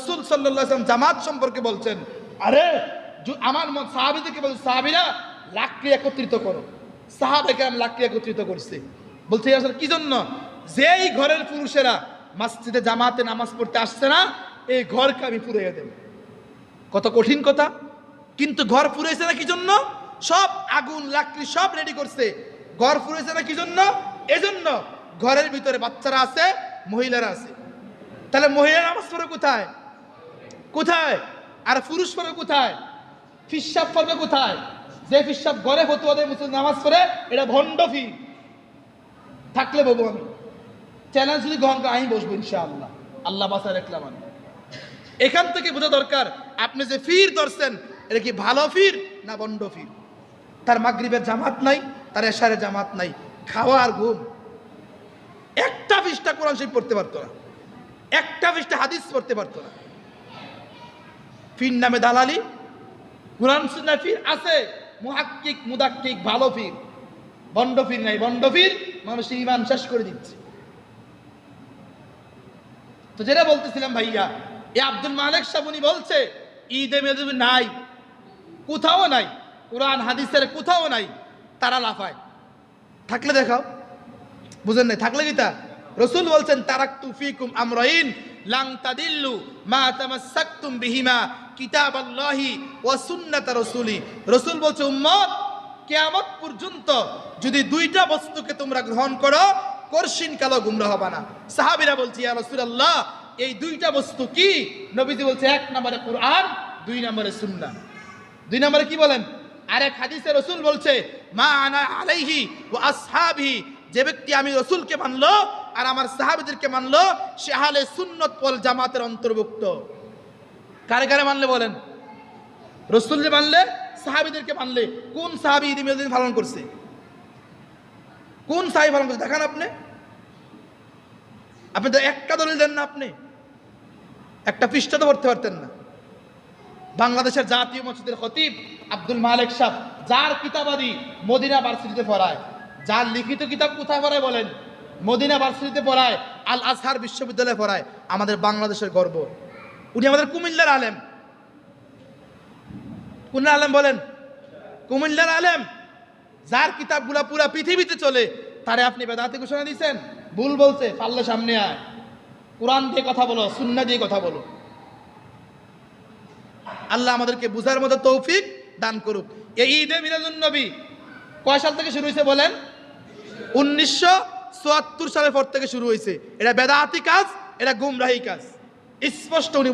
রাসূল সাল্লাল্লাহু আলাইহি ওয়াসাল্লাম জামাত সম্পর্কে বলছেন, আরে আমার সাহাবীদেরকে বলছে, সাহাবীরা লাকড়ি একত্রিত করো। সাহাবায়ে কেরাম লাকড়ি একত্রিত করছে। বলছে আসলে কি জন্য? যেই ঘরের পুরুষেরা মসজিদে জামাতে নামাজ পড়তে আসছে না, এই ঘরকে আমি পুড়িয়ে দেব। কত কঠিন কথা! কিন্তু ঘর পুড়াইছে না কি জন্য? সব আগুন লাকড়ি সব রেডি করছে। ঘর পুড়াইছে না কি জন্য? এজন্য ঘরের ভিতরে বাচ্চারা আছে, মহিলারা আছে। তাহলে মহিলা নামাজ পড়ে কোথায়? কোথায়? আর পুরুষ পড়ে কোথায়? ফিসাব পড়বে কোথায়? যে ফিসাব ঘরে ফতুয়া দেয় মুসলিম নামাজ পড়ে, এটা ভণ্ড ফি। থাকলে বলবো আমি, চ্যালেঞ্জ যদি গ্রহণ করে আমি বসবো ইনশাআল্লাহ। আল্লাহ বাঁচায় রাখলাম আমি। এখান থেকে বোঝা দরকার, আপনি যে ফির ধরছেন এটা কি ভালো ফির না বন্ড ফির? তার মাগরিবের জামাত নাই, তার এশারের জামাত নাই, খাওয়া আর ঘুম। একটা পৃষ্ঠা কোরআন শরীফ পড়তে পারতো না, একটা পৃষ্ঠা হাদিস পড়তে পারতো না। ফির নামে দালালি। কোরআন সুন্নাহ ফির আছে, মুহাক্কিক মুদাক্কিক ভালো ফির। বন্ড ফির নাই। বন্ড ফির মানুষের ঈমান শেষ করে দিচ্ছে। তো যেটা বলতেছিলাম ভাইয়া, এই আব্দুল মালিক সাহেব উনি বলছে ঈদে মেদুবি নাই, কোথাও নাই, কোরআন হাদিসের কোথাও নাই। তারা লাফায়। থাকলে দেখাও। বুঝেন নাই? থাকলে কি তা? রাসূল বলছেন তারাকতু ফিকুম আমরাইন লান তাদিল্লু মা তামাসসাকতুম বিহিমা কিতাবাল্লাহি ওয়া সুন্নাত রাসূলি। রাসূল বলছে উম্মত, কিয়ামত পর্যন্ত যদি দুইটা বস্তুকে তোমরা গ্রহণ করো, করশিন কালো গুমরা হবে না। সাহাবীরা বলছে ইয়া রাসূলুল্লাহ, এই দুইটা বস্তু কি? নবীজি বলছে এক নম্বরে কোরআন, দুই নম্বরে সুন্নাহ। দুই নম্বরে কি বলেন? আরেক হাদিসে রাসূল বলছে মা আনা আলাইহি ওয়া আসহাবি, যে ব্যক্তি আমি রাসূলকে মানলো আর আমার সাহাবীদেরকে মানলো, সে আহলে সুন্নাত ওয়াল জামাতের অন্তর্ভুক্ত। কারে কারে মানলে বলেন? রাসূলকে মানলে, সাহাবীদেরকে মানলে। কোন সাহাবী ঈদ মিলাদুন পালন করছে? কোন সাহাবী পালন করছে? দেখান আপনি। আপনি তো একটা দলিল দেন না, আপনি একটা পৃষ্ঠা তো পড়তে পারতেন না। বাংলাদেশের জাতীয় মসজিদের খতিব আব্দুল মালিক সাহেব, যার কিতাবাদি মদিনা ভার্সিটিতে পড়ায়, যার লিখিত কিতাব কোথায় পড়ায় বলেন? মদিনা ভার্সিটিতে পড়ায়, আল আজহার বিশ্ববিদ্যালয়ে পড়ায়। আমাদের বাংলাদেশের গর্ব। উনি আমাদের কুমিল্লার আলেম। কোন আলেম বলেন? কুমিল্লার আলেম। যার কিতাবগুলা পুরা পৃথিবীতে চলে, তারে আপনি বেদাতি ঘোষণা দিয়েছেন? ভুল বলছে, পারলে সামনে আয়। কোরআন দিয়ে কথা বলো, সুন্নাহ দিয়ে কথা বলো। আল্লাহ আমাদেরকে বুঝার মতো তৌফিক দান করুক। এই ঈদে মিলাদুন নবী কয় সাল থেকে শুরু হয়েছে বলেন? 1974 সালের পর থেকে শুরু হয়েছে। এটা বেদাতি কাজ, এটা গুমরাহি কাজ, স্পষ্ট উনি